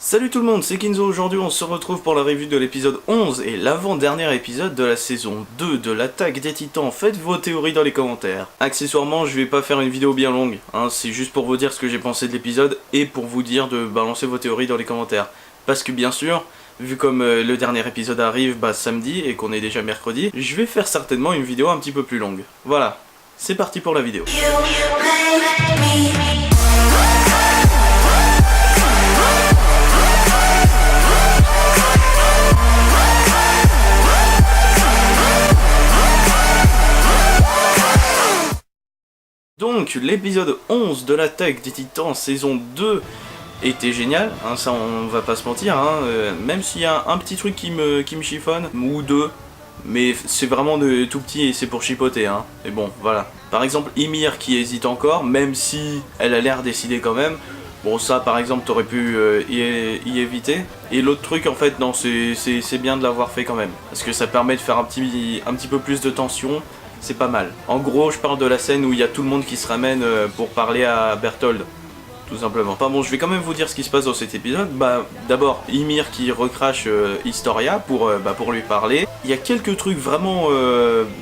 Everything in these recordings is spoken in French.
Salut tout le monde, c'est Kinzo. Aujourd'hui on se retrouve pour la review de l'épisode 11 et l'avant-dernier épisode de la saison 2 de l'attaque des titans. Faites vos théories dans les commentaires. Accessoirement, je vais pas faire une vidéo bien longue, c'est juste pour vous dire ce que j'ai pensé de l'épisode et pour vous dire de balancer vos théories dans les commentaires. Parce que bien sûr, vu comme le dernier épisode arrive samedi et qu'on est déjà mercredi, je vais faire certainement une vidéo un petit peu plus longue. Voilà, c'est parti pour la vidéo. Donc, l'épisode 11 de l'attaque des titans saison 2 était génial, ça on va pas se mentir, même s'il y a un petit truc qui me chiffonne, ou deux, mais c'est vraiment de tout petit et c'est pour chipoter, mais bon, voilà. Par exemple, Ymir qui hésite encore, même si elle a l'air décidée quand même, bon ça par exemple t'aurais pu y éviter. Et l'autre truc en fait, non, c'est bien de l'avoir fait quand même, parce que ça permet de faire un petit peu plus de tension. C'est pas mal. En gros, je parle de la scène où il y a tout le monde qui se ramène pour parler à Bertholdt, tout simplement. Enfin bon, je vais quand même vous dire ce qui se passe dans cet épisode. D'abord, Ymir qui recrache Historia pour lui parler. Il y a quelques trucs vraiment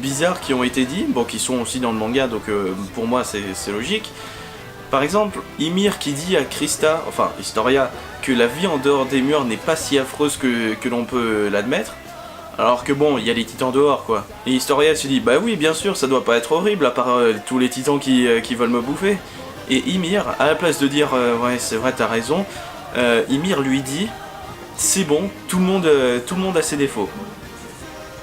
bizarres qui ont été dits, bon, qui sont aussi dans le manga, donc pour moi c'est logique. Par exemple, Ymir qui dit à Krista, enfin Historia, que la vie en dehors des murs n'est pas si affreuse que l'on peut l'admettre. Alors que bon, il y a les titans dehors quoi. Et Historia se dit, bah oui bien sûr, ça doit pas être horrible à part tous les titans qui veulent me bouffer. Et Ymir, à la place de dire, ouais c'est vrai t'as raison, Ymir lui dit, c'est bon, tout le monde a ses défauts.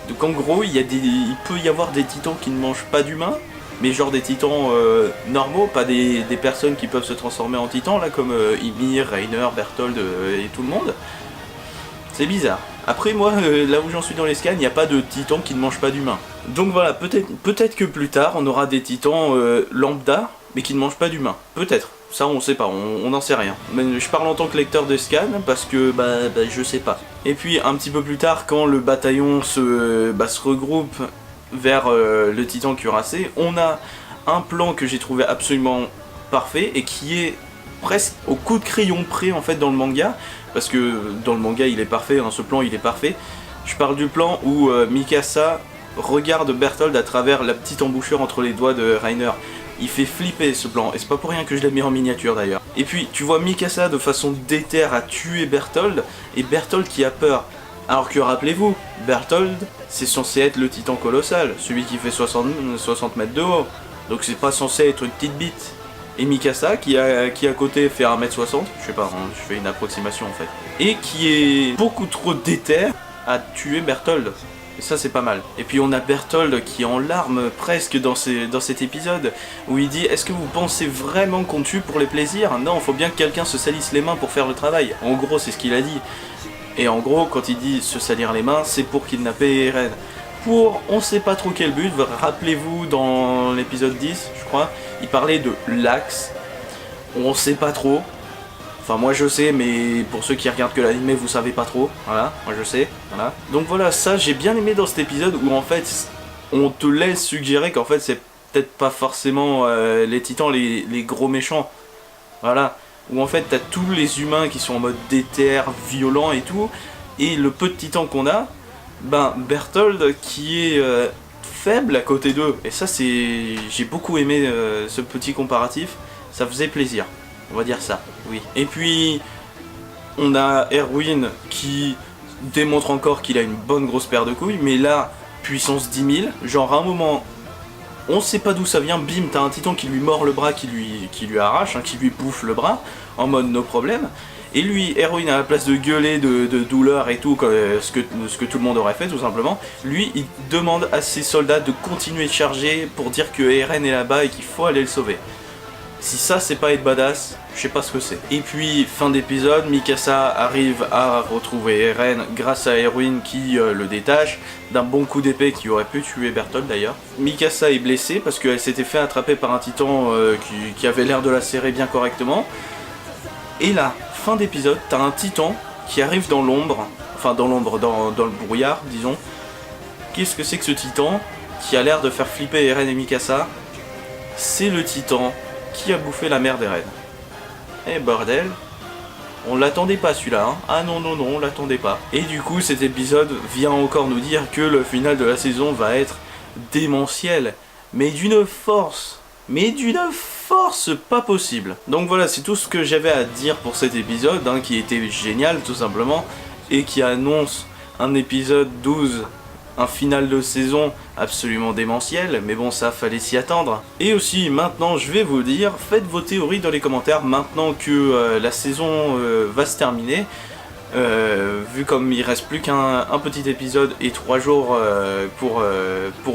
Donc en gros, il peut y avoir des titans qui ne mangent pas d'humains, mais genre des titans normaux, pas des personnes qui peuvent se transformer en titans là comme Ymir, Reiner, Bertholdt et tout le monde. C'est bizarre. Après moi, là où j'en suis dans les scans, il n'y a pas de titans qui ne mangent pas d'humains. Donc voilà, peut-être que plus tard, on aura des titans lambda, mais qui ne mangent pas d'humains. Peut-être. Ça, on sait pas, on n'en sait rien. Mais je parle en tant que lecteur de scans, parce que, je sais pas. Et puis, un petit peu plus tard, quand le bataillon se regroupe vers le titan cuirassé, on a un plan que j'ai trouvé absolument parfait, et qui est presque au coup de crayon près, en fait, dans le manga. Parce que dans le manga il est parfait, ce plan il est parfait. Je parle du plan où Mikasa regarde Bertholdt à travers la petite embouchure entre les doigts de Reiner. Il fait flipper ce plan, et c'est pas pour rien que je l'ai mis en miniature d'ailleurs. Et puis tu vois Mikasa de façon déterre à tuer Bertholdt, et Bertholdt qui a peur. Alors que rappelez-vous, Bertholdt c'est censé être le titan colossal, celui qui fait 60 mètres de haut. Donc c'est pas censé être une petite bite. Et Mikasa qui à côté fait 1m60, je sais pas, je fais une approximation en fait, et qui est beaucoup trop déter à tuer Bertholdt. Et ça c'est pas mal. Et puis on a Bertholdt qui est en larmes presque dans cet épisode, où il dit, est-ce que vous pensez vraiment qu'on tue pour les plaisirs? Non, faut bien que quelqu'un se salisse les mains pour faire le travail. En gros c'est ce qu'il a dit. Et en gros quand il dit se salir les mains, c'est pour kidnapper Eren. Pour on sait pas trop quel but, rappelez-vous dans l'épisode 10 je crois, il parlait de l'axe, on sait pas trop, enfin moi je sais mais pour ceux qui regardent que l'anime vous savez pas trop, voilà, moi je sais, voilà. Donc voilà, ça j'ai bien aimé dans cet épisode où en fait on te laisse suggérer qu'en fait c'est peut-être pas forcément les titans les gros méchants, voilà, où en fait t'as tous les humains qui sont en mode déter, violent et tout, et le peu de titans qu'on a, Bertholdt qui est faible à côté d'eux, et ça j'ai beaucoup aimé ce petit comparatif, ça faisait plaisir, on va dire ça, oui. Et puis on a Erwin qui démontre encore qu'il a une bonne grosse paire de couilles, mais là puissance 10 000, genre à un moment on sait pas d'où ça vient, bim, t'as un titan qui lui mord le bras, qui lui arrache, qui lui bouffe le bras, en mode no problème. Et lui, Erwin, à la place de gueuler de douleur et tout, ce que tout le monde aurait fait tout simplement, lui il demande à ses soldats de continuer de charger pour dire que Eren est là-bas et qu'il faut aller le sauver. Si ça c'est pas être badass, je sais pas ce que c'est. Et puis fin d'épisode, Mikasa arrive à retrouver Eren grâce à Erwin qui le détache d'un bon coup d'épée qui aurait pu tuer Bertholdt d'ailleurs. Mikasa est blessée parce qu'elle s'était fait attraper par un titan qui avait l'air de la serrer bien correctement. Et là, fin d'épisode, t'as un titan qui arrive dans l'ombre, enfin dans le brouillard, disons. Qu'est-ce que c'est que ce titan qui a l'air de faire flipper Eren et Mikasa? C'est le titan qui a bouffé la mère d'Eren. Eh bordel, On l'attendait pas celui-là, hein. Ah non, non, non, on l'attendait pas. Et du coup, cet épisode vient encore nous dire que le final de la saison va être démentiel. Mais d'une force pas possible. Donc voilà, c'est tout ce que j'avais à dire pour cet épisode, hein, qui était génial tout simplement, et qui annonce un épisode 12, un final de saison absolument démentiel, mais bon, ça fallait s'y attendre. Et aussi, maintenant, je vais vous dire, faites vos théories dans les commentaires, maintenant que la saison va se terminer. Vu comme il reste plus qu'un petit épisode et 3 jours pour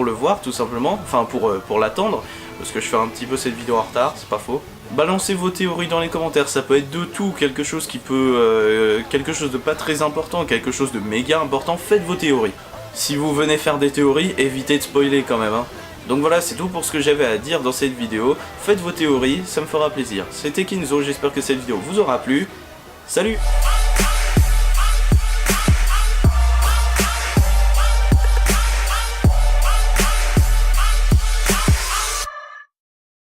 le voir tout simplement, enfin pour l'attendre, parce que je fais un petit peu cette vidéo en retard, c'est pas faux. Balancez vos théories dans les commentaires, ça peut être de tout, quelque chose qui peut, quelque chose de pas très important, quelque chose de méga important, faites vos théories. Si vous venez faire des théories, évitez de spoiler quand même, hein. Donc voilà, c'est tout pour ce que j'avais à dire dans cette vidéo, faites vos théories, ça me fera plaisir. C'était Kinzo, j'espère que cette vidéo vous aura plu, salut!